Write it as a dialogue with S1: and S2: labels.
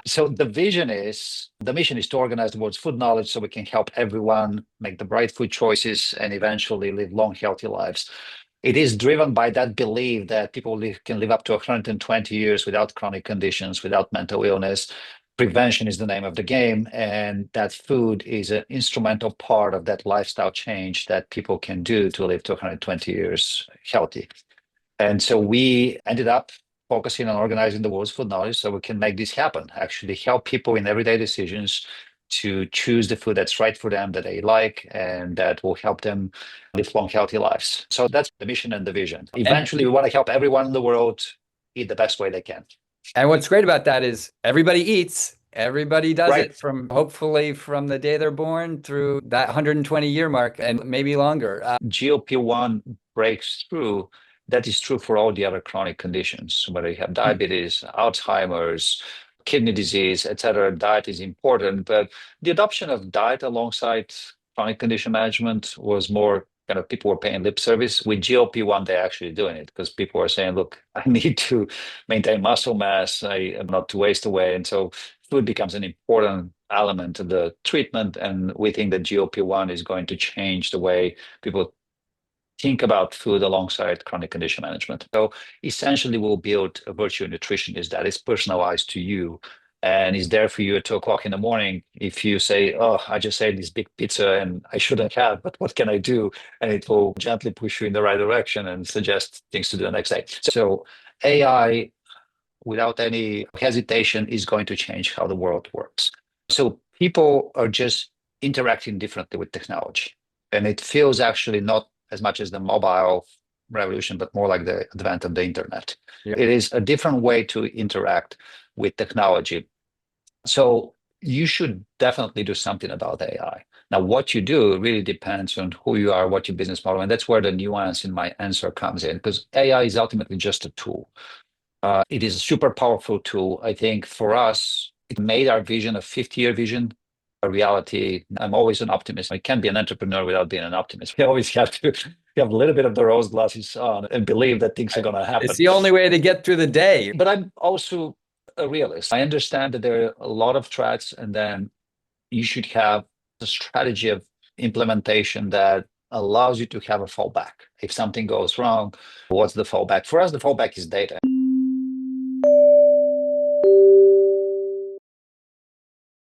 S1: So the mission is to organize the world's food knowledge so we can help everyone make the right food choices and eventually live long, healthy lives. It is driven by that belief that people can live up to 120 years without chronic conditions, without mental illness. Prevention is the name of the game, and that food is an instrumental part of that lifestyle change that people can do to live to 120 years healthy. And so we ended up focusing on organizing the world's food knowledge so we can make this happen, actually help people in everyday decisions to choose the food that's right for them, that they like, and that will help them live long, healthy lives. So that's the mission and the vision.
S2: And
S1: Eventually, we want to help everyone in the world eat the best way they can.
S2: and what's great about that is everybody eats, everybody does
S1: Right.
S2: it from hopefully from the day they're born through that 120-year mark and maybe longer.
S1: GLP-1 breaks through. That is true for all the other chronic conditions, whether you have diabetes, Alzheimer's, kidney disease, etc. Diet is important, but the adoption of diet alongside chronic condition management was more kind of people were paying lip service. With GLP-1, they're actually doing it because people are saying, look, I need to maintain muscle mass. I am not to waste away. And so food becomes an important element of the treatment. And we think that GLP-1 is going to change the way people think about food alongside chronic condition management. So essentially, we'll build a virtual nutritionist that is personalized to you and is there for you at 2 o'clock in the morning. If you say, oh, I just ate this big pizza and I shouldn't have, but what can I do? And it will gently push you in the right direction and suggest things to do the next day. So AI, without any hesitation, is going to change how the world works. So people are just interacting differently with technology. And it feels actually not as much as the mobile revolution, but more like the advent of the internet.
S2: Yeah.
S1: It is a different way to interact with technology. So you should definitely do something about AI. Now, what you do really depends on who you are, what your business model, and that's where the nuance in my answer comes in, because AI is ultimately just a tool. It is a super powerful tool. I think for us, it made our vision, a 50-year vision, a reality. I'm always an optimist. I can't be an entrepreneur without being an optimist. We always have to have a little bit of the rose glasses on and believe that things are going to happen.
S2: It's the only way to get through the day.
S1: But I'm also a realist. I understand that there are a lot of threats, and then you should have a strategy of implementation that allows you to have a fallback. If something goes wrong, what's the fallback? For us, the fallback is data.